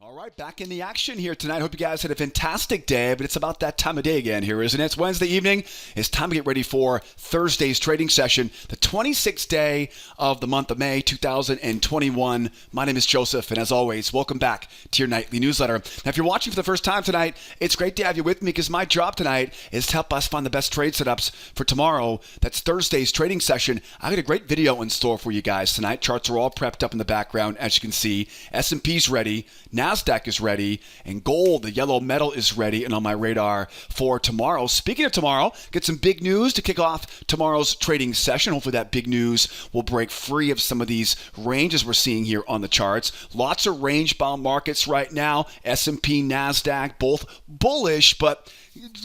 All right, back in the action here tonight. Hope you guys had a fantastic day, but it's about that time of day again here, isn't it? It's Wednesday evening. It's time to get ready for Thursday's trading session, the 26th day of the month of May, 2021. My name is Joseph, and as always, welcome back to your nightly newsletter. Now, if you're watching for the first time tonight, it's great to have you with me because my job tonight is to help us find the best trade setups for tomorrow. That's Thursday's trading session. I got a great video in store for you guys tonight. Charts are all prepped up in the background, as you can see. S&P's ready. Nasdaq is ready, and gold, the yellow metal, is ready and on my radar for tomorrow. Speaking of tomorrow, get some big news to kick off tomorrow's trading session. Hopefully that big news will break free of some of these ranges we're seeing here on the charts. Lots of range-bound markets right now. S&P, Nasdaq, both bullish, but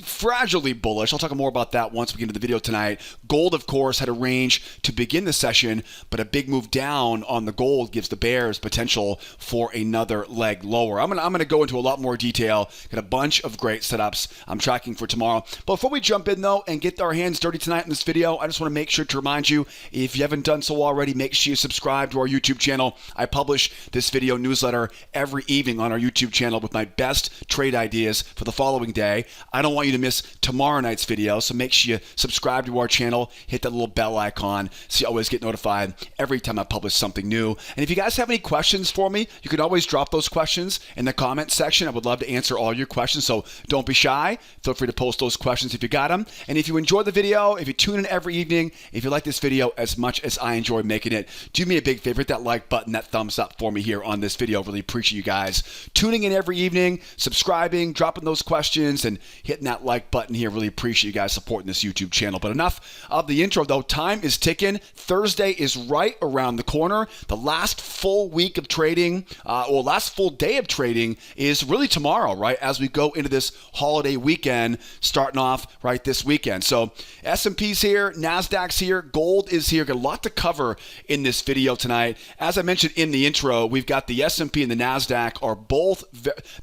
fragilely bullish. I'll talk more about that once we get into the video tonight. Gold, of course, had a range to begin the session, but a big move down on the gold gives the bears potential for another leg lower. I'm gonna go into a lot more detail. Got a bunch of great setups I'm tracking for tomorrow. But before we jump in, though, and get our hands dirty tonight in this video, I just want to make sure to remind you, if you haven't done so already, make sure you subscribe to our YouTube channel. I publish this video newsletter every evening on our YouTube channel with my best trade ideas for the following day. I don't want you to miss tomorrow night's video, so make sure you subscribe to our channel, hit that little bell icon so you always get notified every time I publish something new. And if you guys have any questions for me, you can always drop those questions in the comment section. I would love to answer all your questions, so don't be shy. Feel free to post those questions if you got them. And if you enjoy the video, if you tune in every evening, if you like this video as much as I enjoy making it, do me a big favor, hit that like button, that thumbs up for me here on this video. Really appreciate you guys tuning in every evening, subscribing, dropping those questions, and hitting that like button here. Really appreciate you guys supporting this YouTube channel. But enough of the intro, though. Time is ticking. Thursday is right around the corner. The last full week of trading, or last full day of trading, is really tomorrow, right? As we go into this holiday weekend, starting off right this weekend. So S&P's here, Nasdaq's here, gold is here. Got a lot to cover in this video tonight. As I mentioned in the intro, we've got the S&P and the Nasdaq are both,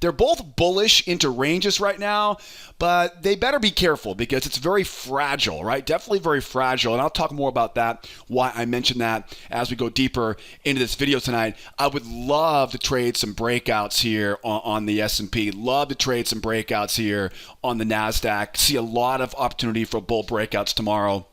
they're both bullish into ranges right now, but they better be careful because it's very fragile, right? Definitely very fragile. And I'll talk more about that, why I mentioned that as we go deeper into this video tonight. I would love to trade some breakouts here on the S&P. Love to trade some breakouts here on the Nasdaq. See a lot of opportunity for bull breakouts tomorrow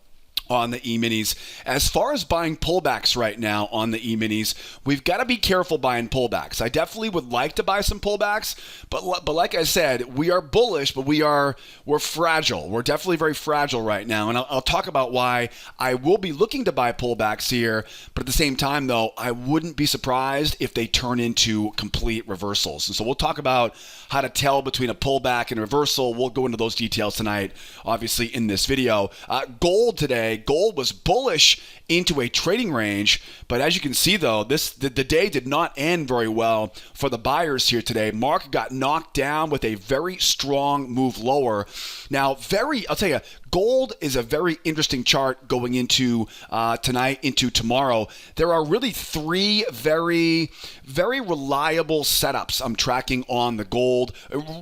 on the Eminis. As far as buying pullbacks right now on the Eminis, we've got to be careful buying pullbacks. I definitely would like to buy some pullbacks, but like I said, we are bullish, but we're fragile. We're definitely very fragile right now, and I'll talk about why I will be looking to buy pullbacks here, but at the same time, though, I wouldn't be surprised if they turn into complete reversals. And so we'll talk about how to tell between a pullback and a reversal. We'll go into those details tonight, obviously, in this video. Gold today, gold was bullish into a trading range, but as you can see, though, the day did not end very well for the buyers here today. Market got knocked down with a very strong move lower. Now, I'll tell you, gold is a very interesting chart going into tonight, into tomorrow. There are really three very, very reliable setups I'm tracking on the gold.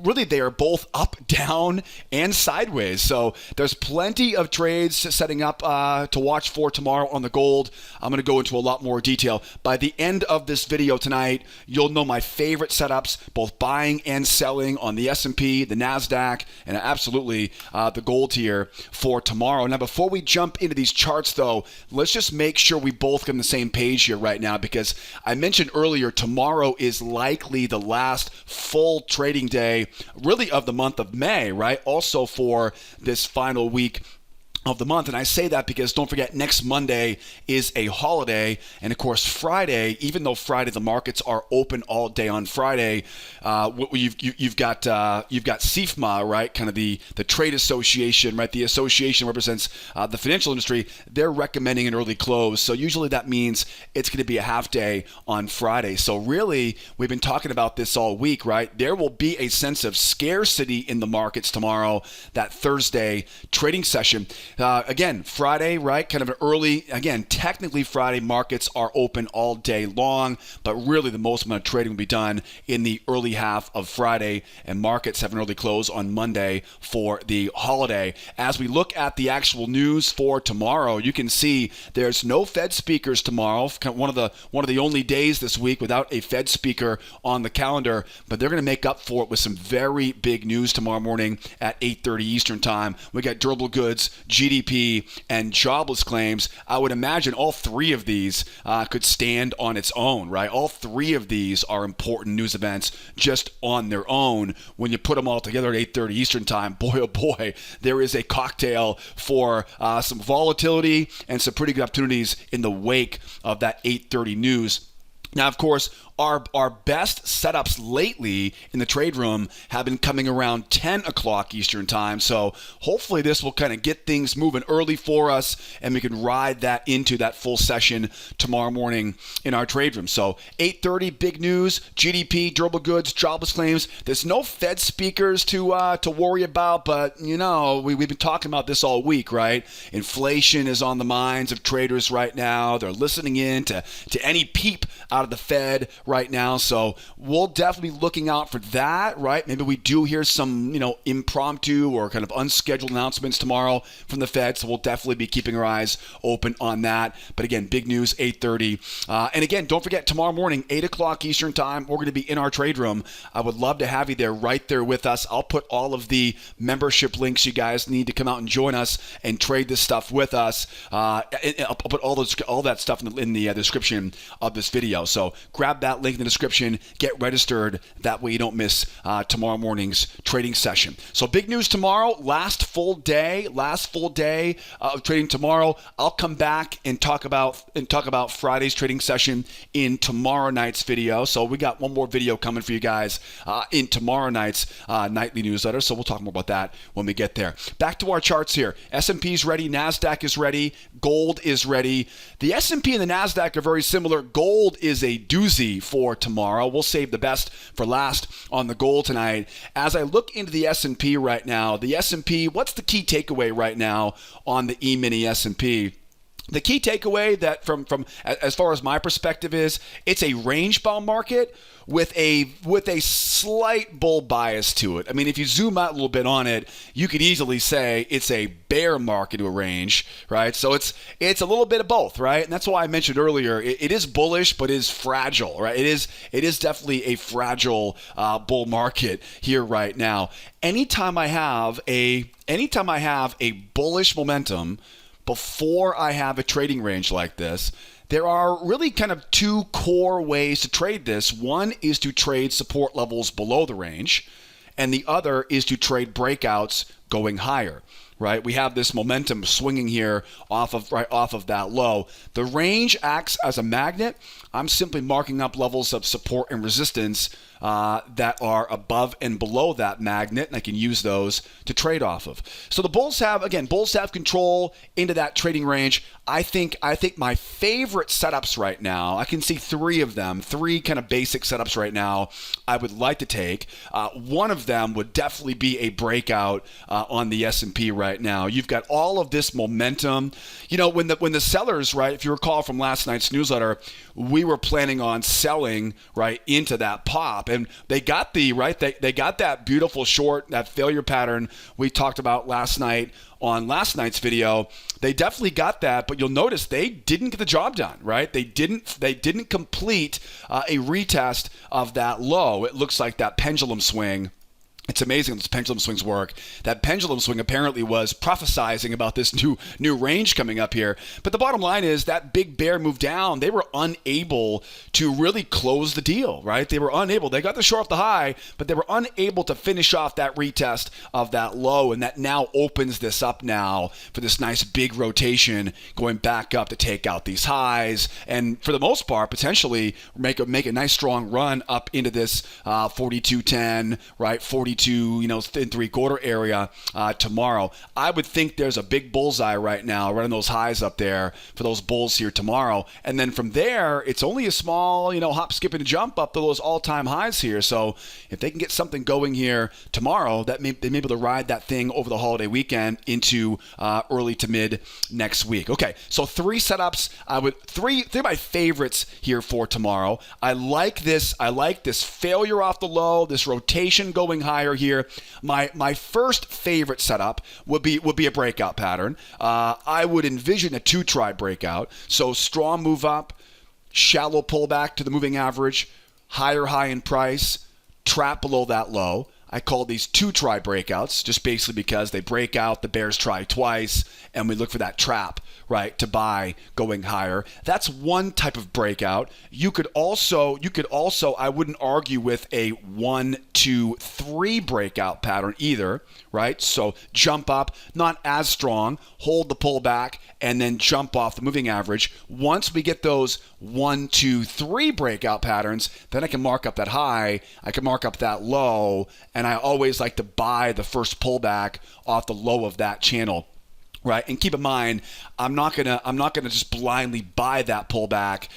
Really, they are both up, down, and sideways. So there's plenty of trades setting up to watch for tomorrow on the gold. I'm going to go into a lot more detail. By the end of this video tonight, you'll know my favorite setups, both buying and selling on the S&P, the Nasdaq, and absolutely the gold here for tomorrow. Now, before we jump into these charts, though, let's just make sure we both get on the same page here right now, because I mentioned earlier, tomorrow is likely the last full trading day, really, of the month of May, right? Also for this final week of the month. And I say that because don't forget, next Monday is a holiday. And of course, Friday, even though Friday the markets are open all day on Friday, you've got SIFMA, right? Kind of the trade association, right? The association represents the financial industry. They're recommending an early close. So usually that means it's going to be a half day on Friday. So really, we've been talking about this all week, right? There will be a sense of scarcity in the markets tomorrow, that Thursday trading session. Again, Friday, right? Kind of an early, again, technically Friday markets are open all day long, but really the most amount of trading will be done in the early half of Friday, and markets have an early close on Monday for the holiday. As we look at the actual news for tomorrow, you can see there's no Fed speakers tomorrow. One of the only days this week without a Fed speaker on the calendar, but they're going to make up for it with some very big news tomorrow morning at 8:30 Eastern time. We got durable goods, GDP, and jobless claims. I would imagine all three of these could stand on its own, right? All three of these are important news events just on their own. When you put them all together at 8:30 Eastern time, boy, oh boy, there is a cocktail for some volatility and some pretty good opportunities in the wake of that 8:30 news. Now, of course, our best setups lately in the trade room have been coming around 10 o'clock Eastern time. So hopefully this will kind of get things moving early for us, and we can ride that into that full session tomorrow morning in our trade room. So 8:30, big news, GDP, durable goods, jobless claims. There's no Fed speakers to worry about, but we've been talking about this all week, right? Inflation is on the minds of traders right now. They're listening in to any peep out of the Fed right now, so we'll definitely be looking out for that, right? Maybe we do hear some, impromptu or kind of unscheduled announcements tomorrow from the Fed, so we'll definitely be keeping our eyes open on that. But again, big news, 8:30. And again, don't forget, tomorrow morning, 8 o'clock Eastern time, we're going to be in our trade room. I would love to have you there, right there with us. I'll put all of the membership links you guys need to come out and join us and trade this stuff with us. I'll put all that stuff in the description of this video. So grab that link in the description, get registered. That way you don't miss tomorrow morning's trading session. So big news tomorrow, last full day of trading tomorrow. I'll come back and talk about Friday's trading session in tomorrow night's video. So we got one more video coming for you guys in tomorrow night's nightly newsletter. So we'll talk more about that when we get there. Back to our charts here. S&P's ready, Nasdaq is ready, gold is ready. The S&P and the Nasdaq are very similar. Gold is a doozy for tomorrow. We'll save the best for last on the gold tonight. As I look into the S&P right now, the S&P, what's the key takeaway right now on the E-mini S&P? The key takeaway that from as far as my perspective is, it's a range bound market with a slight bull bias to it. I mean, if you zoom out a little bit on it, you could easily say it's a bear market to a range, right? So it's a little bit of both, right? And that's why I mentioned earlier, it is bullish, but it is fragile, right? It is definitely a fragile bull market here right now. Anytime I have a bullish momentum before I have a trading range like this, there are really kind of two core ways to trade this. One is to trade support levels below the range, and the other is to trade breakouts going higher. Right, we have this momentum swinging here off of that low. The range acts as a magnet. I'm simply marking up levels of support and resistance that are above and below that magnet, and I can use those to trade off of. So the bulls have control into that trading range. I think my favorite setups right now, I can see three kind of basic setups right now I would like to take. One of them would definitely be a breakout on the S&P right now. You've got all of this momentum. When the sellers, right, if you recall from last night's newsletter, we were planning on selling right into that pop, and they got they got that beautiful short, that failure pattern we talked about last night on last night's video. They definitely got that, but you'll notice they didn't get the job done, right? They didn't complete a retest of that low. It looks like that pendulum swing. It's amazing how those pendulum swings work. That pendulum swing apparently was prophesizing about this new range coming up here. But the bottom line is that big bear move down, they were unable to really close the deal, right? They were unable. They got the short off the high, but they were unable to finish off that retest of that low, and that now opens this up now for this nice big rotation going back up to take out these highs, and for the most part, potentially make a nice strong run up into this 42.10, right? 42. into, thin 3/4 area tomorrow. I would think there's a big bullseye right now, running those highs up there for those bulls here tomorrow. And then from there, it's only a small, hop, skip, and jump up to those all-time highs here. So if they can get something going here tomorrow, they may be able to ride that thing over the holiday weekend into early to mid next week. Okay, so three setups. Three of my favorites here for tomorrow. I like this failure off the low, this rotation going higher here. My first favorite setup would be a breakout pattern. I would envision a 2-try breakout. So strong move up, shallow pullback to the moving average, higher high in price, trap below that low. I call these 2-try breakouts just basically because they break out, the bears try twice, and we look for that trap, right, to buy going higher. That's one type of breakout. You could also, I wouldn't argue with a 1, 2, 3 breakout pattern either, right? So jump up, not as strong, hold the pullback, and then jump off the moving average. Once we get those 1, 2, 3 breakout patterns, then I can mark up that high, I can mark up that low, and I always like to buy the first pullback off the low of that channel. Right, and keep in mind, I'm not gonna just blindly buy that pullback.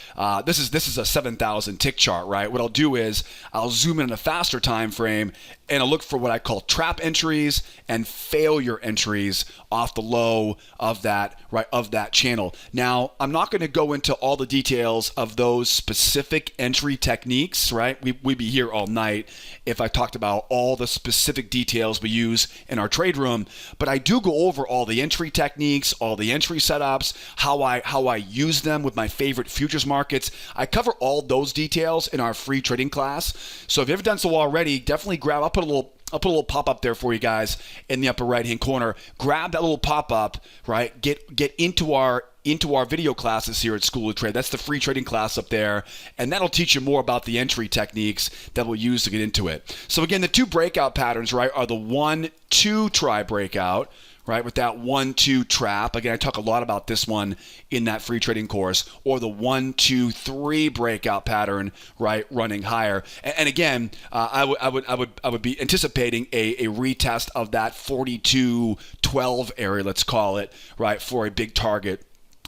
This is a 7,000 tick chart, right? What I'll do is I'll zoom in a faster time frame and I'll look for what I call trap entries and failure entries off the low of that channel. Now, I'm not going to go into all the details of those specific entry techniques, right? We'd be here all night if I talked about all the specific details we use in our trade room, but I do go over all the entry techniques, all the entry setups, how I use them with my favorite futures markets. I cover all those details in our free trading class. So if you haven't done so already, definitely I'll put a little pop-up there for you guys in the upper right-hand corner. Grab that little pop-up, right? Get into our video classes here at School of Trade. That's the free trading class up there, and that'll teach you more about the entry techniques that we'll use to get into it. So again, the 2 breakout patterns, right, are the 1, 2 try breakout, right, with that 1, 2 trap. Again, I talk a lot about this one in that free trading course, or the 1, 2, 3 breakout pattern, right, running higher. And again, I would be anticipating a retest of that 42.12 area, let's call it, right, for a big target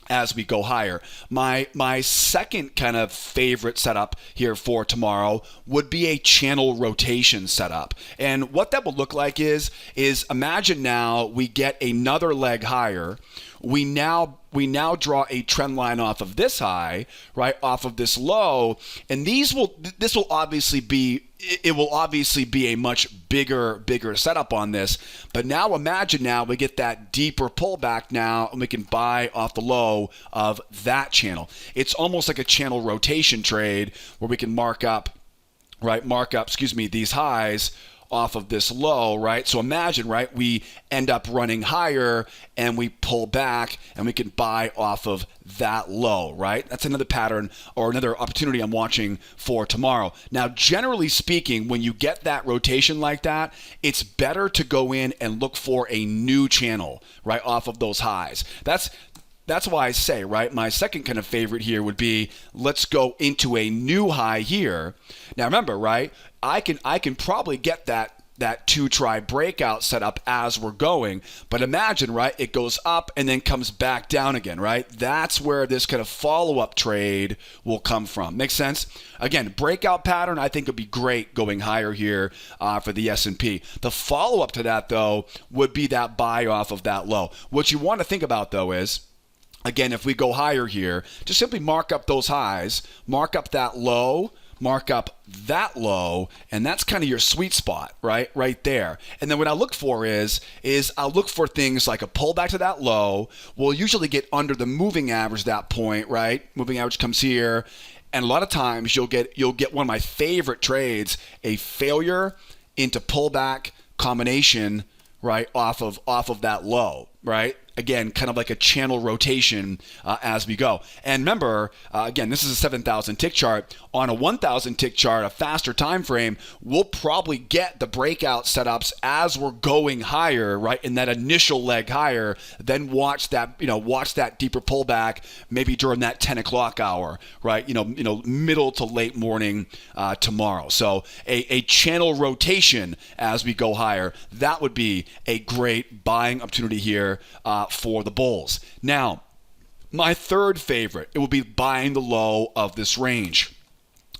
as we go higher. My second kind of favorite setup here for tomorrow would be a channel rotation setup. And what that will look like is imagine now we get another leg higher. We now draw a trend line off of this high, right, off of this low, and this will obviously be a much bigger setup on this. But now imagine we get that deeper pullback now, and we can buy off the low of that channel. It's almost like a channel rotation trade where we can mark up these highs off of this low, right? So imagine, right, we end up running higher and we pull back and we can buy off of that low, right? That's another pattern or another opportunity I'm watching for tomorrow. Now, generally speaking, when you get that rotation like that, it's better to go in and look for a new channel, right, off of those highs. That's why I say, right, my second kind of favorite here would be let's go into a new high here. Now remember, right, I can probably get that 2-try breakout set up as we're going, but imagine, right, it goes up and then comes back down again, right? That's where this kind of follow-up trade will come from. Makes sense? Again, breakout pattern I think would be great going higher here for the S&P. The follow-up to that, though, would be that buy off of that low. What you want to think about, though, is again, if we go higher here, just simply mark up those highs, mark up that low, mark up that low, and that's kind of your sweet spot, right there. And then what I look for is I'll look for things like a pullback to that low. We'll usually get under the moving average at that point, right? Moving average comes here, and a lot of times you'll get one of my favorite trades, a failure into pullback combination, right, off of that low, right? again, kind of like a channel rotation as we go. And remember, again, this is a 7,000 tick chart. On a 1,000 tick chart, a faster time frame, we'll probably get the breakout setups as we're going higher, right? In that initial leg higher, then watch that deeper pullback maybe during that 10 o'clock hour, right? Middle to late morning tomorrow. So a channel rotation as we go higher, that would be a great buying opportunity here for the bulls. Now, my third favorite, it will be buying the low of this range.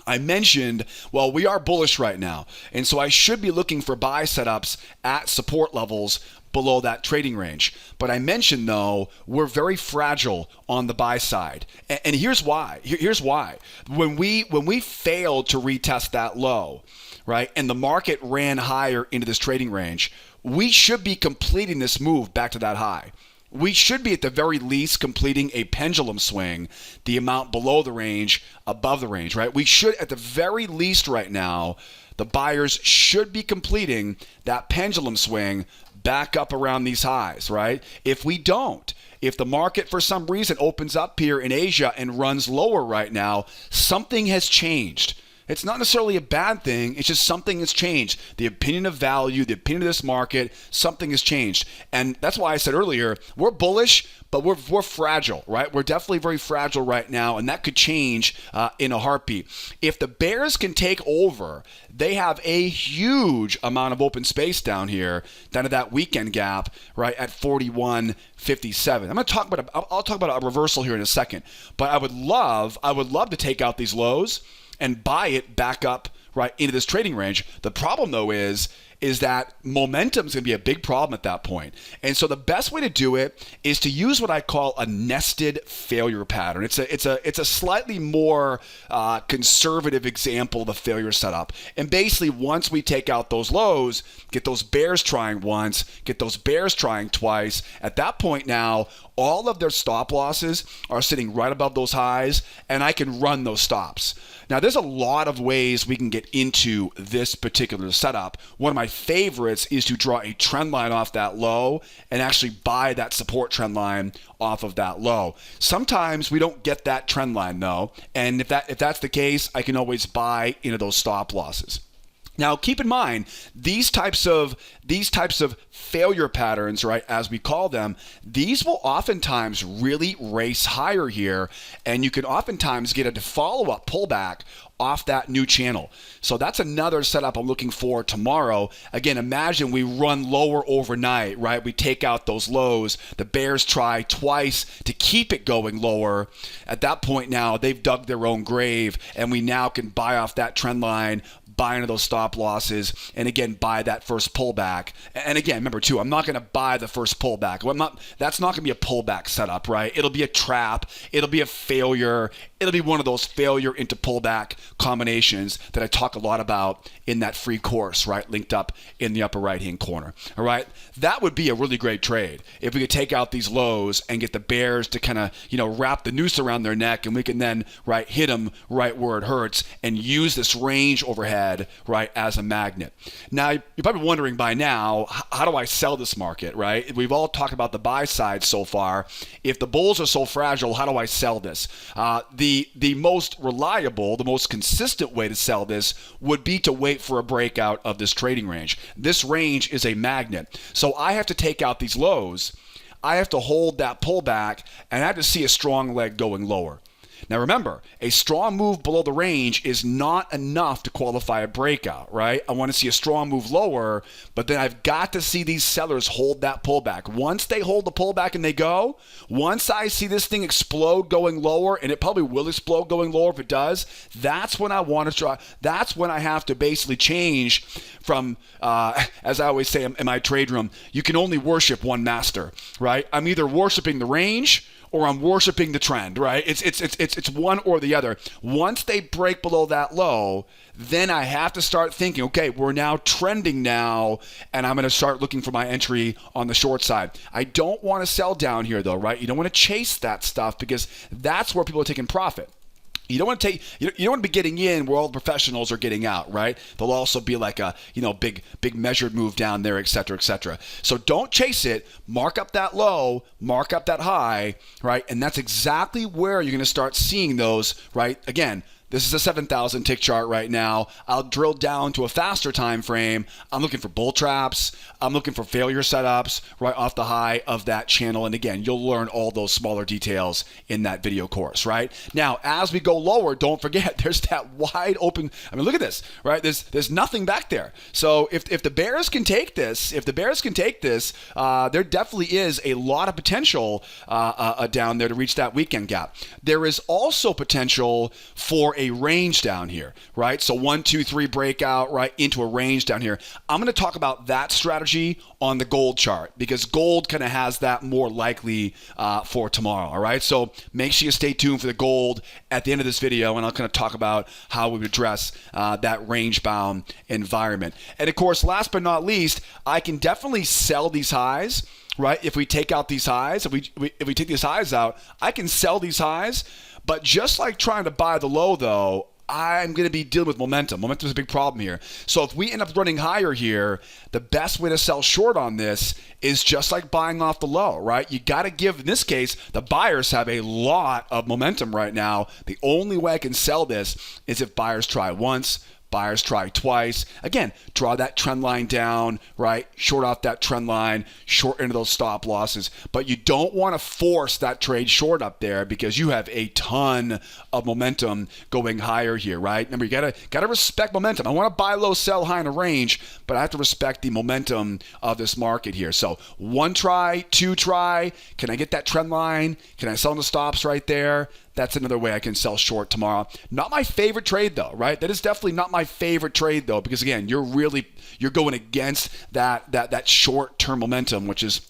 I mentioned, well, we are bullish right now, and so I should be looking for buy setups at support levels below that trading range. But I mentioned, though, we're very fragile on the buy side. And here's why. Here's why. When we failed to retest that low, right, and the market ran higher into this trading range, we should be completing this move back to that high. We should be at the very least completing a pendulum swing, the amount below the range, above the range, right? We should, at the very least right now, the buyers should be completing that pendulum swing back up around these highs, right? If we don't, if the market for some reason opens up here in Asia and runs lower right now, something has changed. It's not necessarily a bad thing. It's just something has changed. The opinion of value, the opinion of this market, something has changed. And that's why I said earlier, we're bullish, but we're fragile, right? We're definitely very fragile right now, and that could change in a heartbeat. If the bears can take over, they have a huge amount of open space down here, down to that weekend gap, right, at 41.57. I'm going to talk about I'll talk about a reversal here in a second, but I would love to take out these lows and buy it back up right into this trading range. The problem, though, is that momentum is going to be a big problem at that point. And so the best way to do it is to use what I call a nested failure pattern. It's a slightly more conservative example of a failure setup. And basically, once we take out those lows, get those bears trying once, get those bears trying twice, at that point now, all of their stop losses are sitting right above those highs, and I can run those stops. Now, there's a lot of ways we can get into this particular setup. One of my favorites is to draw a trend line off that low and actually buy that support trend line off of that low. Sometimes we don't get that trend line, though, and if that's the case, I can always buy into those stop losses. Now, keep in mind, these types of failure patterns, right, as we call them, these will oftentimes really race higher here, and you can oftentimes get a follow-up pullback off that new channel. So that's another setup I'm looking for tomorrow. Again, imagine we run lower overnight, right? We take out those lows. The bears try twice to keep it going lower. At that point now, they've dug their own grave, and we now can buy off that trend line, buy into those stop losses, and again, buy that first pullback. And again, remember too, I'm not going to buy the first pullback. That's not going to be a pullback setup, right? It'll be a trap. It'll be a failure. It'll be one of those failure into pullback combinations that I talk a lot about in that free course, right? Linked up in the upper right-hand corner, all right? That would be a really great trade if we could take out these lows and get the bears to kind of, wrap the noose around their neck, and we can then, right, hit them right where it hurts and use this range overhead, right, as a magnet. Now, you're probably wondering by now, how do I sell this market, right? We've all talked about the buy side so far. If the bulls are so fragile, how do I sell this? The most reliable, the most consistent way to sell this would be to wait for a breakout of this trading range. This range is a magnet. So I have to take out these lows. I have to hold that pullback, and I have to see a strong leg going lower. Now remember, a strong move below the range is not enough to qualify a breakout, right? I want to see a strong move lower, but then I've got to see these sellers hold that pullback. Once they hold the pullback and they go, once I see this thing explode going lower, and it probably will explode going lower if it does, that's when I want to try. That's when I have to basically change from, as I always say in my trade room, you can only worship one master, right? I'm either worshiping the range or I'm worshiping the trend, right? It's one or the other. Once they break below that low, then I have to start thinking, okay, we're now trending now, and I'm going to start looking for my entry on the short side. I don't want to sell down here though, right? You don't want to chase that stuff because that's where people are taking profit. You don't want to take. You don't want to be getting in where all the professionals are getting out, right? There'll also be like a big measured move down there, et cetera, et cetera. So don't chase it. Mark up that low, mark up that high, right? And that's exactly where you're going to start seeing those, right? Again. This is a 7,000 tick chart right now. I'll drill down to a faster time frame. I'm looking for bull traps. I'm looking for failure setups right off the high of that channel. And again, you'll learn all those smaller details in that video course, right? Now, as we go lower, don't forget there's that wide open. I mean, look at this, right? There's nothing back there. So if the bears can take this, there definitely is a lot of potential down there to reach that weekend gap. There is also potential for a range down here, right? So 1, 2, 3 breakout, right, into a range down here. I'm going to talk about that strategy on the gold chart because gold kind of has that more likely for tomorrow, all right? So make sure you stay tuned for the gold at the end of this video, and I'll kind of talk about how we would address that range-bound environment. And of course, last but not least, I can definitely sell these highs, right? If we take out these highs, if we take these highs out, I can sell these highs. But just like trying to buy the low, though, I'm going to be dealing with momentum. Momentum is a big problem here. So if we end up running higher here, the best way to sell short on this is just like buying off the low, right? You got to give, in this case, the buyers have a lot of momentum right now. The only way I can sell this is if buyers try once, buyers try twice. Again, draw that trend line down, right? Short off that trend line, short into those stop losses. But you don't want to force that trade short up there because you have a ton of momentum going higher here, right? Remember, you gotta respect momentum. I want to buy low, sell high in a range, but I have to respect the momentum of this market here. So 1 try, 2 try. Can I get that trend line? Can I sell in the stops right there? That's another way I can sell short tomorrow. Not my favorite trade though, right? That is definitely not my favorite trade though, because again, you're going against that short-term momentum, which is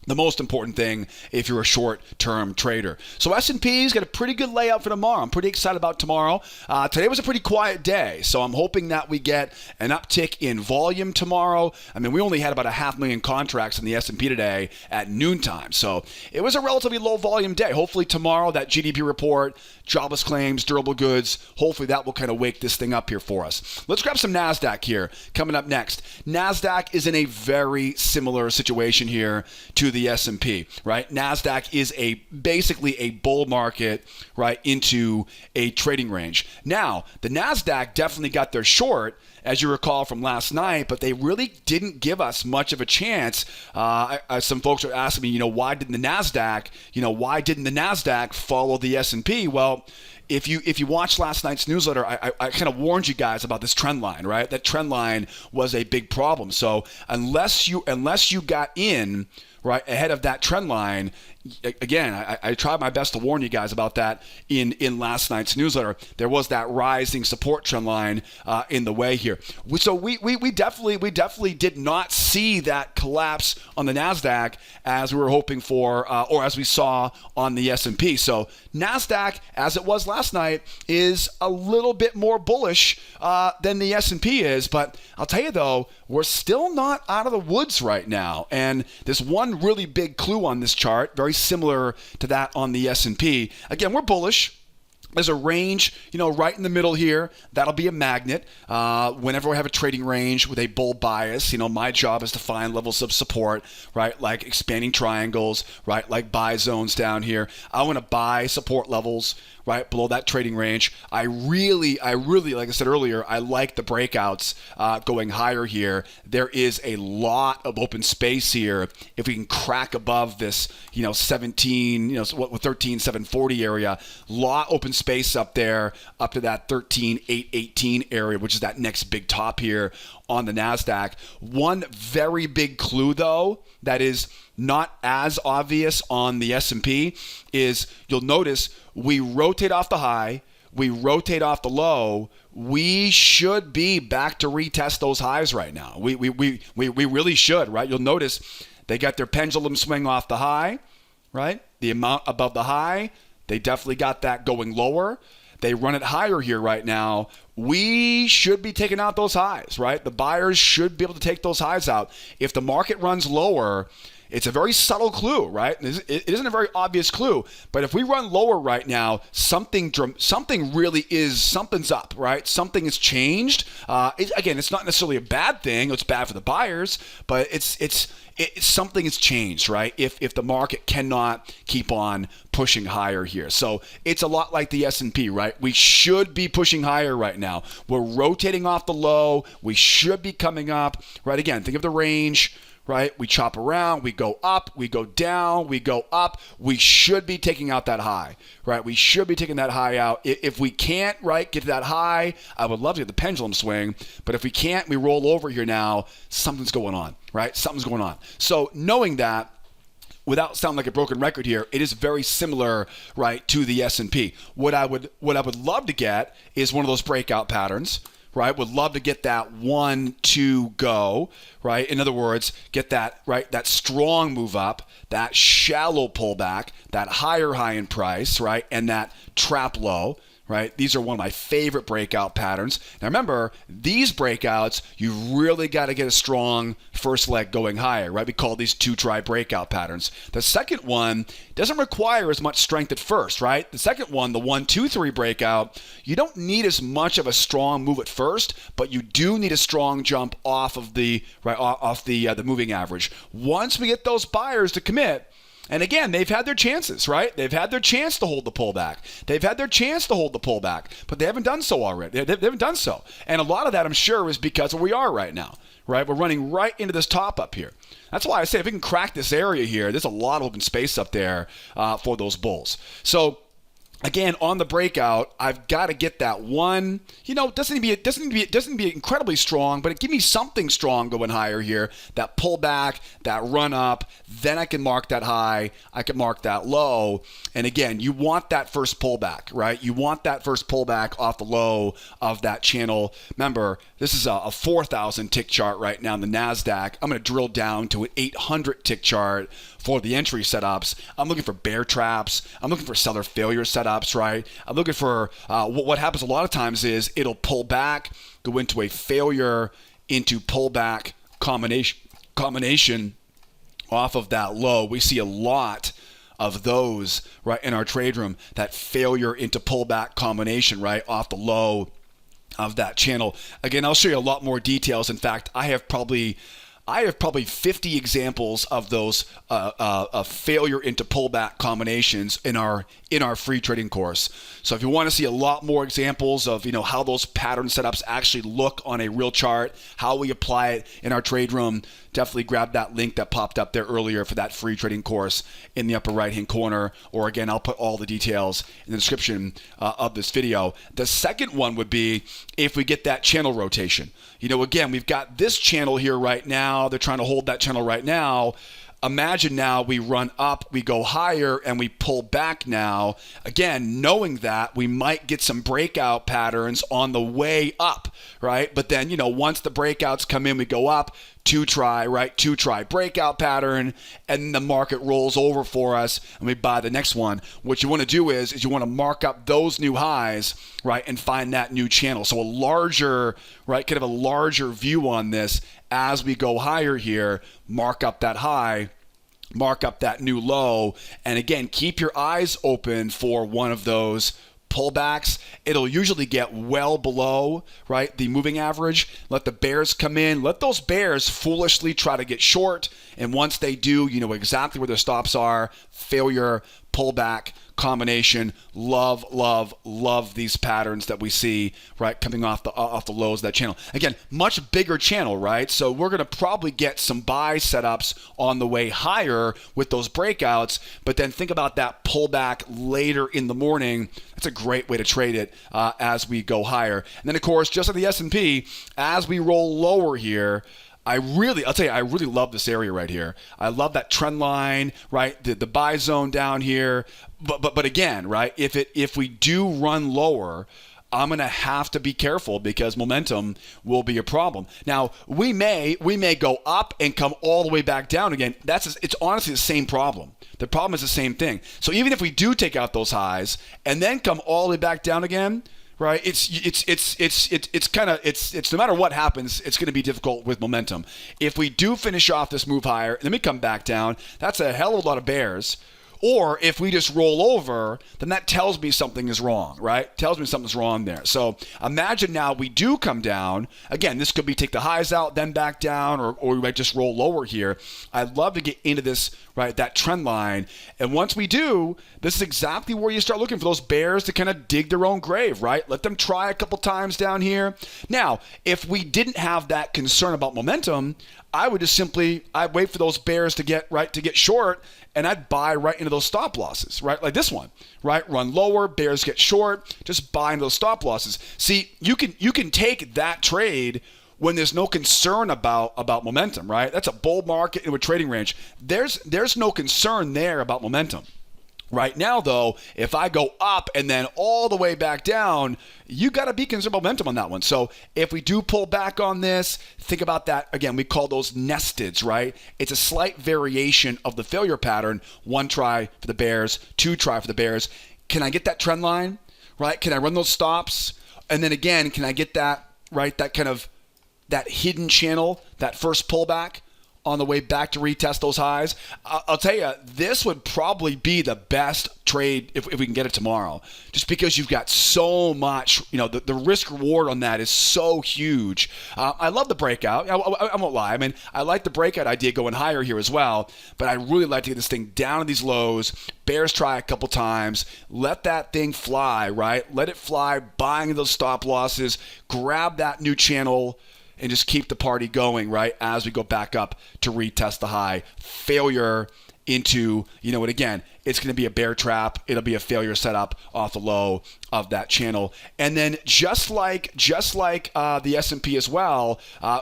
the most important thing if you're a short-term trader. So S&P's got a pretty good layout for tomorrow. I'm pretty excited about tomorrow. Today was a pretty quiet day, so I'm hoping that we get an uptick in volume tomorrow. I mean, we only had about 500,000 contracts in the S&P today at noontime, so it was a relatively low volume day. Hopefully tomorrow, that GDP report, jobless claims, durable goods, hopefully that will kind of wake this thing up here for us. Let's grab some Nasdaq here coming up next. Nasdaq is in a very similar situation here to the S&P, right? Nasdaq is basically a bull market, right, into a trading range. Now, the Nasdaq definitely got their short, as you recall from last night, but they really didn't give us much of a chance. Some folks are asking me, why didn't the Nasdaq follow the S&P? Well, if you watched last night's newsletter, I kind of warned you guys about this trend line, right? That trend line was a big problem. So unless you got in right ahead of that trend line, again, I tried my best to warn you guys about that in last night's newsletter. There was that rising support trend line in the way here. So we definitely did not see that collapse on the Nasdaq as we were hoping for, or as we saw on the S&P. So Nasdaq, as it was last night, is a little bit more bullish than the S&P is. But I'll tell you though, we're still not out of the woods right now. And there's one really big clue on this chart, very similar to that on the S&P. Again, we're bullish. There's a range, right in the middle here. That'll be a magnet. Whenever we have a trading range with a bull bias, my job is to find levels of support, right? Like expanding triangles, right? Like buy zones down here. I want to buy support levels, right, below that trading range. I really, like I said earlier, I like the breakouts going higher here. There is a lot of open space here. If we can crack above this, 13,740 area, lot open space up there, up to that 13,818 area, which is that next big top here on the Nasdaq. One very big clue, though, that is not as obvious on the S&P is you'll notice we rotate off the high, we rotate off the low. We should be back to retest those highs right now. We really should, right? You'll notice they got their pendulum swing off the high, right? The amount above the high, they definitely got that going lower. They run it higher here right now. We should be taking out those highs, right? The buyers should be able to take those highs out. If the market runs lower, It's a very subtle clue, right? It isn't a very obvious clue, but if we run lower right now, something really is, something's up, right? Something has changed. Again, it's not necessarily a bad thing. It's bad for the buyers, but something has changed, right? If the market cannot keep on pushing higher here. So it's a lot like the S&P, right? We should be pushing higher right now. We're rotating off the low. We should be coming up, right? Again, think of the range, right? We chop around, we go up, we go down, we go up. We should be taking out that high, right? We should be taking that high out. If we can't, right, get to that high, I would love to get the pendulum swing. But if we can't, we roll over here now, something's going on, right? Something's going on. So knowing that, without sounding like a broken record here, it is very similar, right, to the S&P. What I would love to get is one of those breakout patterns, right? Would love to get that 1-2 go, right? In other words, get that, right, that strong move up, that shallow pullback, that higher high in price, right, and that trap low. Right? These are one of my favorite breakout patterns. Now remember, these breakouts, you really got to get a strong first leg going higher, right? We call these 2-try breakout patterns. The second one doesn't require as much strength at first, right? The second one, the 1-2-3 breakout, you don't need as much of a strong move at first, but you do need a strong jump off of the the moving average. Once we get those buyers to commit, and again, they've had their chances, right? They've had their chance to hold the pullback. They've had their chance to hold the pullback, but they haven't done so already. They haven't done so. And a lot of that, I'm sure, is because of where we are right now, right? We're running right into this top up here. That's why I say if we can crack this area here, there's a lot of open space up there for those bulls. So again, on the breakout, I've got to get that one. You know, doesn't need to be incredibly strong, but it give me something strong going higher here. That pullback, that run up. Then I can mark that high. I can mark that low. And again, you want that first pullback, right? You want that first pullback off the low of that channel. Remember, this is a 4,000 tick chart right now in the Nasdaq. I'm going to drill down to an 800 tick chart for the entry setups. I'm looking for bear traps. I'm looking for seller failure setups, right? I'm looking for what happens a lot of times is it'll pull back, go into a failure into pullback combination off of that low. We see a lot of those, right, in our trade room, that failure into pullback combination, right, off the low of that channel. Again, I'll show you a lot more details. In fact, I have probably 50 examples of those failure into pullback combinations in our free trading course. So if you want to see a lot more examples of how those pattern setups actually look on a real chart, how we apply it in our trade room, definitely grab that link that popped up there earlier for that free trading course in the upper right hand corner. Or again, I'll put all the details in the description of this video. The second one would be if we get that channel rotation. Again, we've got this channel here right now. They're trying to hold that channel right now. Imagine now we run up, we go higher, and we pull back now. Again, knowing that we might get some breakout patterns on the way up, right? But then, once the breakouts come in, we go up, 2-try, right? 2-try breakout pattern, and the market rolls over for us, and we buy the next one. What you want to do is you want to mark up those new highs, right, and find that new channel. So a larger, right, kind of a larger view on this as we go higher here, mark up that high, mark up that new low, and again, keep your eyes open for one of those pullbacks. It'll usually get well below, right, the moving average. Let the bears come in. Let those bears foolishly try to get short, and once they do, you know exactly where their stops are. Failure, pullback, combination. Love these patterns that we see, right, coming off the lows of that channel. Again, much bigger channel, right? So we're going to probably get some buy setups on the way higher with those breakouts, but then think about that pullback later in the morning. That's a great way to trade it as we go higher. And then, of course, just like the S&P, as we roll lower here, I'll tell you, I really love this area right here. I love that trend line, right? The buy zone down here. But again, right? If we do run lower, I'm going to have to be careful because momentum will be a problem. Now, we may go up and come all the way back down again. It's honestly the same problem. The problem is the same thing. So even if we do take out those highs and then come all the way back down again, right? It's no matter what happens, it's going to be difficult with momentum. If we do finish off this move higher, and then we come back down, that's a hell of a lot of bears. Or if we just roll over, then that tells me something is wrong, right? Tells me something's wrong there. So imagine now we do come down. Again, this could be take the highs out, then back down, or we might just roll lower here. I'd love to get into this, right, that trend line. And once we do, this is exactly where you start looking for those bears to kind of dig their own grave, right? Let them try a couple times down here. Now, if we didn't have that concern about momentum, I would just I'd wait for those bears to get short, and I'd buy right into those stop losses, right? Like this one, right? Run lower, bears get short, just buy into those stop losses. See, you can take that trade when there's no concern about momentum, right? That's a bull market in a trading range. There's no concern there about momentum. Right now, though, if I go up and then all the way back down, you got to be concerned about momentum on that one. So if we do pull back on this, think about that. Again, we call those nesteds, right? It's a slight variation of the failure pattern. One try for the bears, two try for the bears. Can I get that trend line, right? Can I run those stops? And then again, can I get that, right, that hidden channel, that first pullback on the way back to retest those highs? I'll tell you, this would probably be the best trade if we can get it tomorrow, just because you've got so much, the risk reward on that is so huge. I love the breakout. I won't lie. I mean, I like the breakout idea going higher here as well, but I really like to get this thing down to these lows. Bears try a couple times. Let that thing fly, right? Let it fly, buying those stop losses, grab that new channel, and just keep the party going, right, as we go back up to retest the high. Failure into, again, it's going to be a bear trap. It'll be a failure setup off the low of that channel. And then just like the S&P as well,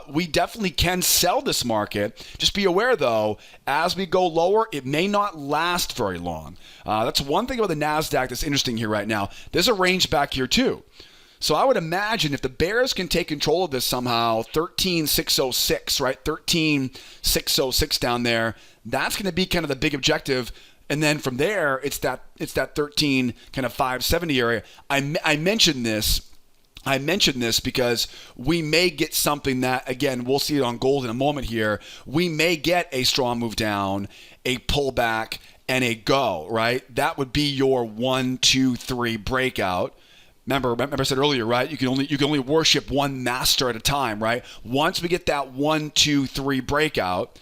we definitely can sell this market. Just be aware, though, as we go lower, it may not last very long. That's one thing about the Nasdaq that's interesting here right now. There's a range back here, too. So I would imagine if the bears can take control of this somehow, 13,606, right? 13,606 down there, that's going to be kind of the big objective. And then from there, it's that 13 kind of 570 area. I mentioned this because we may get something that, again, we'll see it on gold in a moment here. We may get a strong move down, a pullback, and a go, right? That would be your 1, 2, 3 breakout. Remember I said earlier, right? You can only worship one master at a time, right? Once we get that 1, 2, 3 breakout,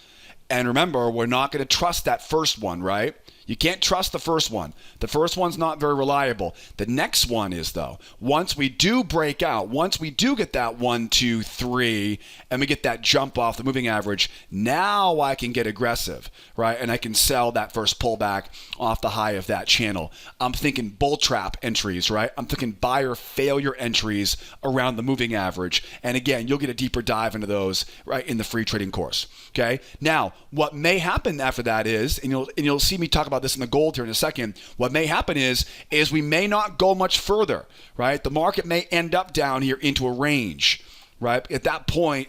and remember, we're not going to trust that first one, right? You can't trust the first one. The first one's not very reliable. The next one is, though. Once we do break out, once we do get that 1, 2, 3, and we get that jump off the moving average, now I can get aggressive, right? And I can sell that first pullback off the high of that channel. I'm thinking bull trap entries, right? I'm thinking buyer failure entries around the moving average. And again, you'll get a deeper dive into those, right, in the free trading course, okay? Now, what may happen after that is, and you'll see me talk about this in the gold here in a second, what may happen is we may not go much further, right? The market may end up down here into a range, right? At that point,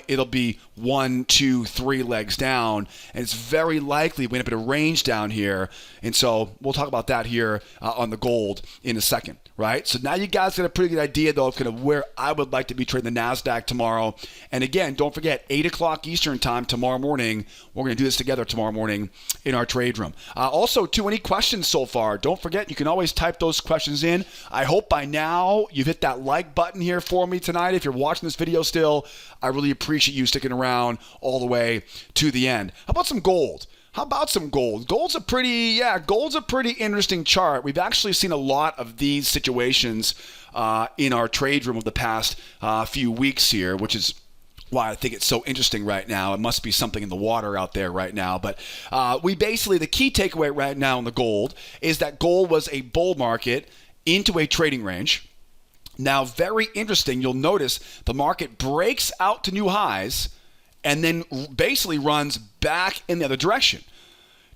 it'll be 1, 2, 3 legs down, and it's very likely we end up in a range down here. And so we'll talk about that here on the gold in a second, right? So now you guys got a pretty good idea, though, of kind of where I would like to be trading the Nasdaq tomorrow. And again, don't forget, 8 o'clock Eastern time tomorrow morning. We're going to do this together tomorrow morning in our trade room. Also, too, any questions so far? Don't forget, you can always type those questions in. I hope by now you've hit that like button here for me tonight. If you're watching this video still, I really appreciate you sticking around all the way to the end. How about some gold? Gold's a pretty interesting chart. We've actually seen a lot of these situations in our trade room of the past few weeks here, which is why I think it's so interesting right now. It must be something in the water out there right now. But the key takeaway right now in the gold is that gold was a bull market into a trading range. Now, very interesting, you'll notice the market breaks out to new highs and then basically runs back in the other direction.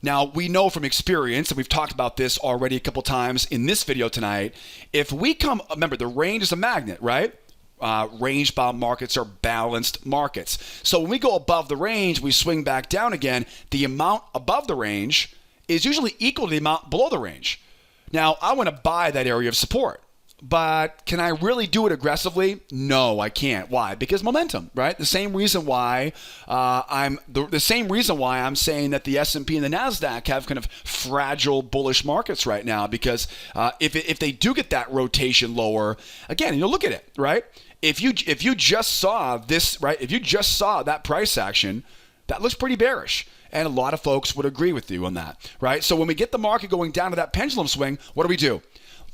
Now, we know from experience, and we've talked about this already a couple times in this video tonight, remember, the range is a magnet, right? Range-bound markets are balanced markets. So when we go above the range, we swing back down again. The amount above the range is usually equal to the amount below the range. Now, I want to buy that area of support. But can I really do it aggressively? No, I can't. Why? Because momentum, right? The same reason why the same reason why I'm saying that the S&P and the Nasdaq have kind of fragile bullish markets right now. Because if they do get that rotation lower, again, look at it, right? If you just saw this, right? If you just saw that price action, that looks pretty bearish. And a lot of folks would agree with you on that, right? So when we get the market going down to that pendulum swing, what do?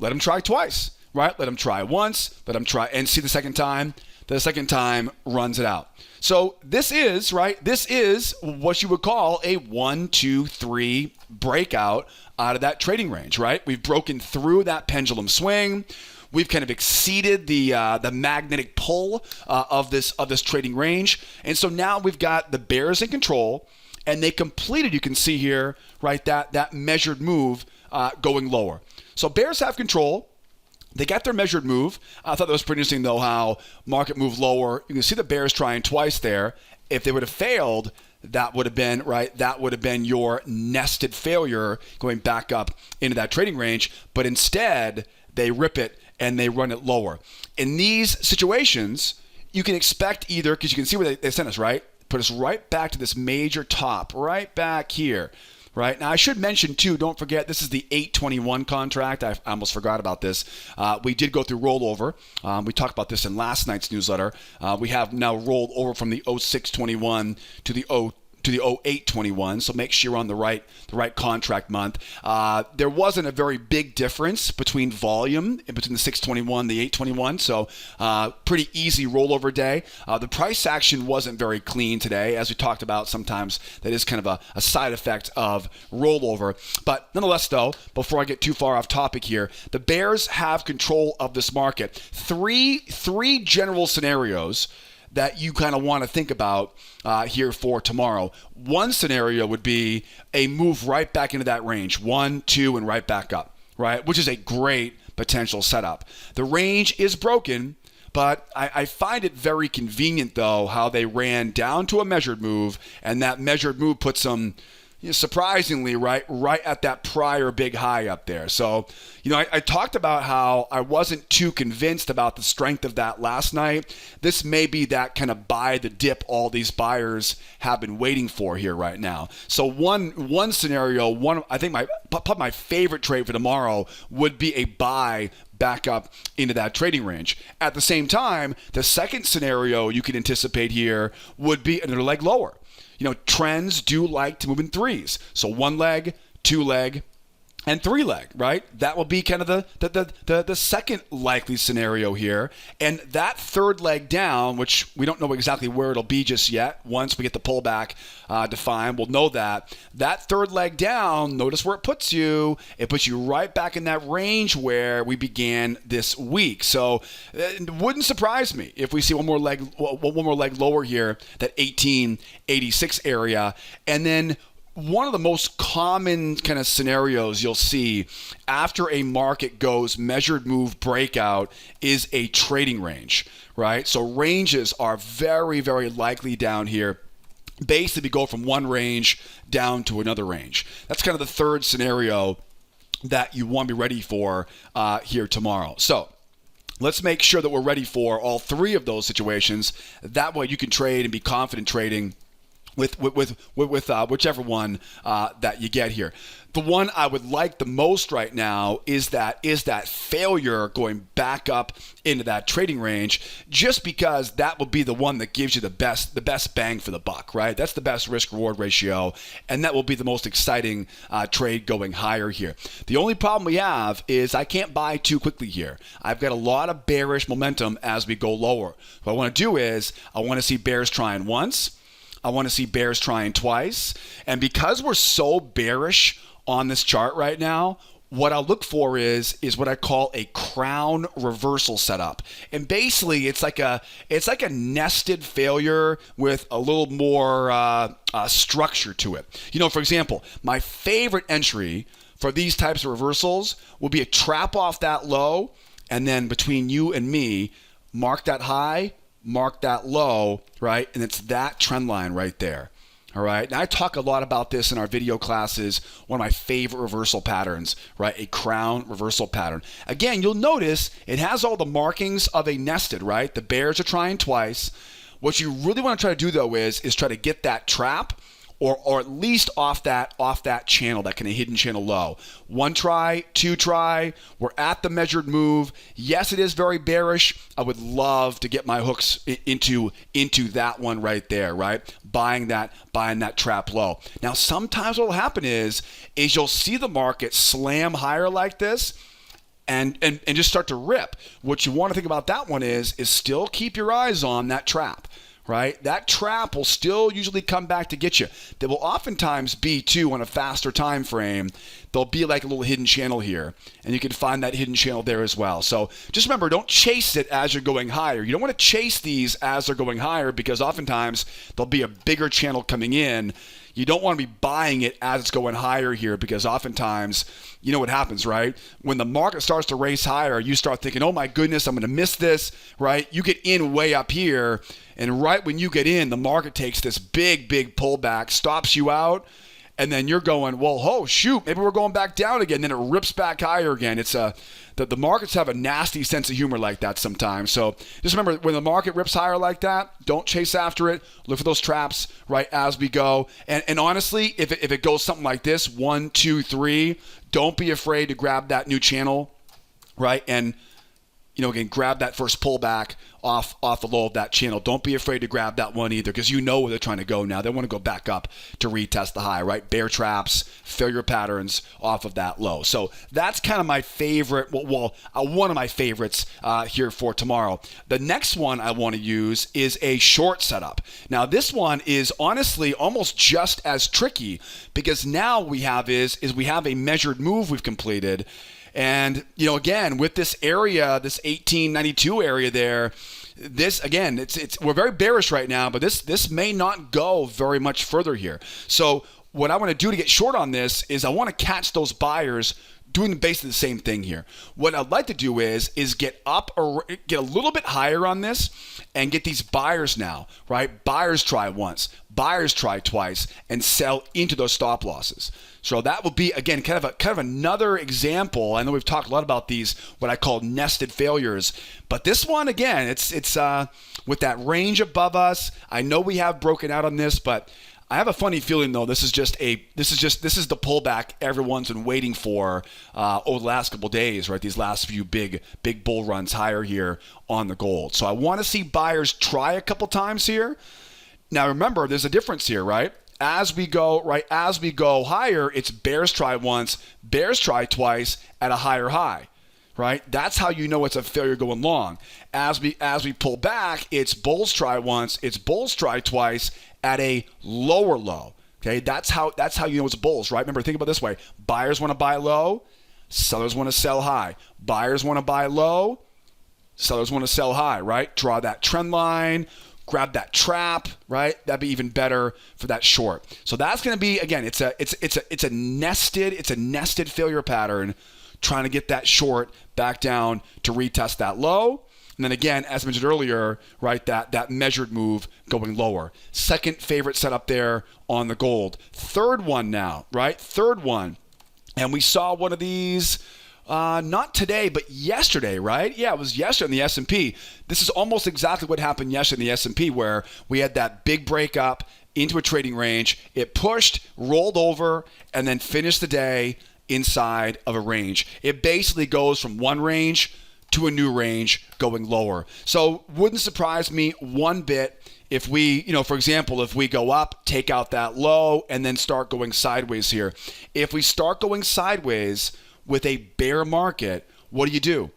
Let them try twice. Right? Let them try once, let them try and see the second time. The second time runs it out. So this is, right? This is what you would call a 1, 2, 3 breakout out of that trading range, right? We've broken through that pendulum swing. We've kind of exceeded the magnetic pull of this trading range. And so now we've got the bears in control, and they completed, you can see here, right, that measured move going lower. So bears have control. They got their measured move. I thought that was pretty interesting, though, how market moved lower. You can see the bears trying twice there. If they would have failed, that would have been, right, that would have been your nested failure going back up into that trading range. But instead, they rip it and they run it lower. In these situations, you can expect either, because you can see where they sent us, right? Put us right back to this major top, right back here. Right now, I should mention too, don't forget, this is the 821 contract. I almost forgot about this. We did go through rollover. We talked about this in last night's newsletter. We have now rolled over from the 0621 to the 0821, so make sure you're on the right contract month. There wasn't a very big difference between volume between the 621 and the 821, so pretty easy rollover day. The price action wasn't very clean today, as we talked about. Sometimes that is kind of a side effect of rollover. But nonetheless, though, before I get too far off topic here, the bears have control of this market. Three general scenarios that you kind of want to think about here for tomorrow. One scenario would be a move right back into that range, 1, 2, and right back up, right? Which is a great potential setup. The range is broken, but I find it very convenient, though, how they ran down to a measured move, and that measured move puts them, surprisingly, right at that prior big high up there. So, I talked about how I wasn't too convinced about the strength of that last night. This may be that kind of buy the dip all these buyers have been waiting for here right now. So one scenario, I think my favorite trade for tomorrow would be a buy back up into that trading range. At the same time, the second scenario you can anticipate here would be another leg lower. Trends do like to move in threes. So 1 leg, 2 leg, and 3 leg, right? That will be kind of the second likely scenario here. And that third leg down, which we don't know exactly where it'll be just yet. Once we get the pullback defined, we'll know that. That third leg down, notice where it puts you. It puts you right back in that range where we began this week. So it wouldn't surprise me if we see one more leg lower here, that 1886 area. And then one of the most common kind of scenarios you'll see after a market goes measured move breakout is a trading range, right? So ranges are very, very likely down here. Basically go from one range down to another range. That's kind of the third scenario that you want to be ready for here tomorrow. So let's make sure that we're ready for all three of those situations. That way you can trade and be confident trading with whichever one that you get here. The one I would like the most right now is that failure going back up into that trading range, just because that will be the one that gives you the best bang for the buck, right? That's the best risk reward ratio, and that will be the most exciting trade going higher here. The only problem we have is I can't buy too quickly here. I've got a lot of bearish momentum as we go lower. What I want to do is I want to see bears trying once. I want to see bears trying twice. And because we're so bearish on this chart right now, what I'll look for is what I call a crown reversal setup. And basically it's like a nested failure with a little more structure to it. For example, my favorite entry for these types of reversals will be a trap off that low, and then between you and me, mark that high, mark that low, right? And it's that trend line right there. All right. Now I talk a lot about this in our video classes. One of my favorite reversal patterns, right? A crown reversal pattern. Again, you'll notice it has all the markings of a nested, right? The bears are trying twice. What you really want to try to do though is try to get that trap or at least off that channel, that kind of hidden channel low. One try, two try. We're at the measured move. Yes, it is very bearish. I would love to get my hooks into that one right there, right? Buying that trap low. Now, sometimes what will happen is you'll see the market slam higher like this, and just start to rip. What you want to think about that one is still keep your eyes on that trap. Right? That trap will still usually come back to get you. There will oftentimes be, too, on a faster time frame, there'll be like a little hidden channel here, and you can find that hidden channel there as well. So just remember, don't chase it as you're going higher. You don't want to chase these as they're going higher because oftentimes there'll be a bigger channel coming in. You don't want to be buying it as it's going higher here because oftentimes, you know what happens, right? When the market starts to race higher, you start thinking, oh my goodness, I'm going to miss this, right? You get in way up here, and right when you get in, the market takes this big pullback, stops you out, and then you're going, well, oh, shoot, maybe we're going back down again. Then it rips back higher again. It's the markets have a nasty sense of humor like that sometimes. So just remember, when the market rips higher like that, don't chase after it. Look for those traps, right, as we go. And honestly, if it goes something like this, 1, 2, 3, don't be afraid to grab that new channel, right? And, again, grab that first pullback off the low of that channel. Don't be afraid to grab that one either because you know where they're trying to go now. They want to go back up to retest the high, right? Bear traps, failure patterns off of that low. So that's kind of my favorite, one of my favorites here for tomorrow. The next one I want to use is a short setup. Now this one is honestly almost just as tricky because now we have we have a measured move we've completed. And, again, with this area, this 1892 area there, this, again, we're very bearish right now, but this may not go very much further here. So what I want to do to get short on this is I want to catch those buyers doing basically the same thing here. What I'd like to do is get up or get a little bit higher on this and get these buyers now, right? Buyers try once, buyers try twice, and sell into those stop losses. So that will be, again, kind of another example. I know we've talked a lot about these, what I call nested failures, but this one, again, it's with that range above us. I know we have broken out on this, but I have a funny feeling though. This is the pullback everyone's been waiting for over the last couple of days, right? These last few big bull runs higher here on the gold. So I want to see buyers try a couple times here. Now remember, there's a difference here, right? As we go higher, it's bears try once, bears try twice at a higher high. Right? That's how you know it's a failure going long. As we pull back, it's bulls try once, it's bulls try twice at a lower low. Okay? That's how you know it's bulls, right? Remember, think about it this way. Buyers want to buy low, sellers want to sell high. Buyers want to buy low, sellers want to sell high, right? Draw that trend line, grab that trap, right? That'd be even better for that short. So that's going to be, again, it's a nested failure pattern, trying to get that short back down to retest that low. And then again, as mentioned earlier, right, that measured move going lower. Second favorite setup there on the gold. Third one now, right? Third one. And we saw one of these not today, but yesterday, right? Yeah, it was yesterday in the S&P. This is almost exactly what happened yesterday in the S&P where we had that big break up into a trading range. It pushed, rolled over, and then finished the day inside of a range. It basically goes from one range to a new range going lower. So wouldn't surprise me one bit if we, for example, if we go up, take out that low, and then start going sideways here. If we start going sideways with a bear market, what do?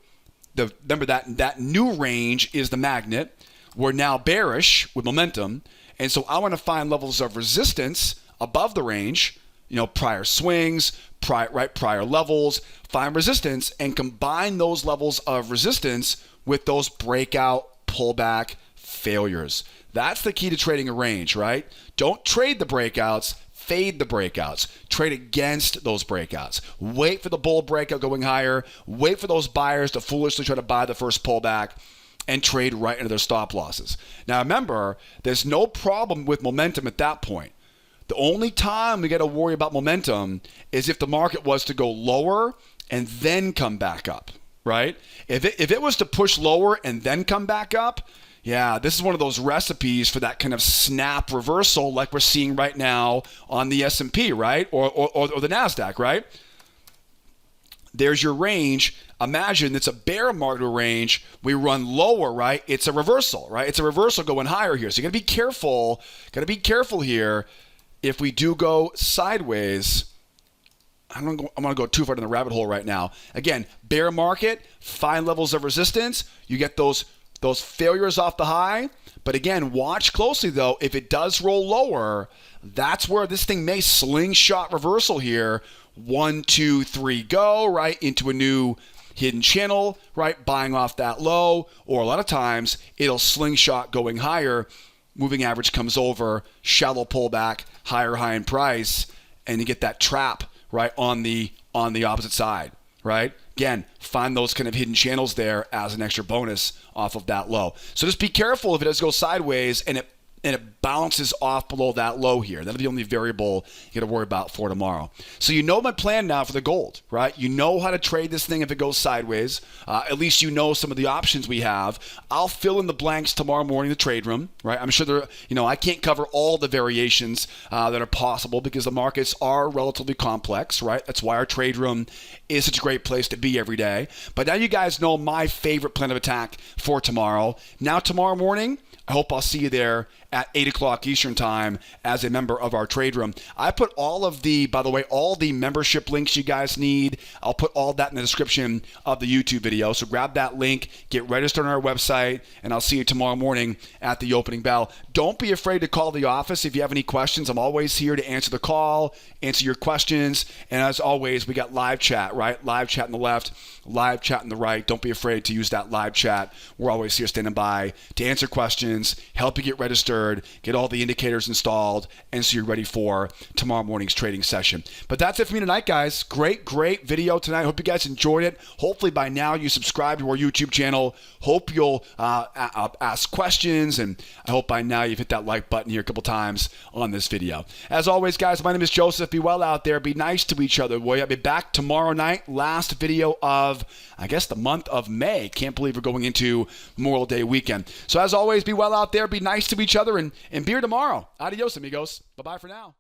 Remember that new range is the magnet. We're now bearish with momentum. And so I want to find levels of resistance above the range, prior swings, prior levels, find resistance, and combine those levels of resistance with those breakout pullback failures. That's the key to trading a range, right? Don't trade the breakouts, fade the breakouts. Trade against those breakouts. Wait for the bull breakout going higher. Wait for those buyers to foolishly try to buy the first pullback and trade right into their stop losses. Now remember, there's no problem with momentum at that point. The only time we got to worry about momentum is if the market was to go lower and then come back up, right? If it was to push lower and then come back up, yeah, this is one of those recipes for that kind of snap reversal like we're seeing right now on the S&P, right? Or the Nasdaq, right? There's your range. Imagine it's a bear market range. We run lower, right? It's a reversal, right? It's a reversal going higher here. So you got to be careful. Got to be careful here. If we do go sideways, I'm going to go too far in the rabbit hole right now. Again, bear market, find levels of resistance. You get those failures off the high. But again, watch closely though. If it does roll lower, that's where this thing may slingshot reversal here. 1, 2, 3, go, right? Into a new hidden channel, right? Buying off that low. Or a lot of times, it'll slingshot going higher. Moving average comes over, shallow pullback, higher high in price, and you get that trap, right, on the opposite side, right? Again, find those kind of hidden channels there as an extra bonus off of that low. So just be careful if it does go sideways and it bounces off below that low here. That'll be the only variable you got to worry about for tomorrow. So you know my plan now for the gold, right? You know how to trade this thing if it goes sideways. At least you know some of the options we have. I'll fill in the blanks tomorrow morning in the trade room, right? I'm sure I can't cover all the variations that are possible because the markets are relatively complex, right? That's why our trade room is such a great place to be every day. But now you guys know my favorite plan of attack for tomorrow. Now tomorrow morning, I hope I'll see you there at 8 o'clock Eastern time as a member of our trade room. I put all the membership links you guys need. I'll put all that in the description of the YouTube video. So grab that link, get registered on our website, and I'll see you tomorrow morning at the opening bell. Don't be afraid to call the office if you have any questions. I'm always here to answer the call, answer your questions. And as always, we got live chat, right? Live chat on the left, live chat on the right. Don't be afraid to use that live chat. We're always here standing by to answer questions, help you get registered, get all the indicators installed, and so you're ready for tomorrow morning's trading session. But that's it for me tonight, guys. Great video tonight. Hope you guys enjoyed it. Hopefully by now you subscribe to our YouTube channel. Hope you'll ask questions, and I hope by now you've hit that like button here a couple times on this video. As always, guys, my name is Joseph. Be well out there. Be nice to each other. I'll be back tomorrow night. Last video of, I guess, the month of May. Can't believe we're going into Memorial Day weekend. So as always, be well out there. Be nice to each other, and beer tomorrow. Adios, amigos. Bye-bye for now.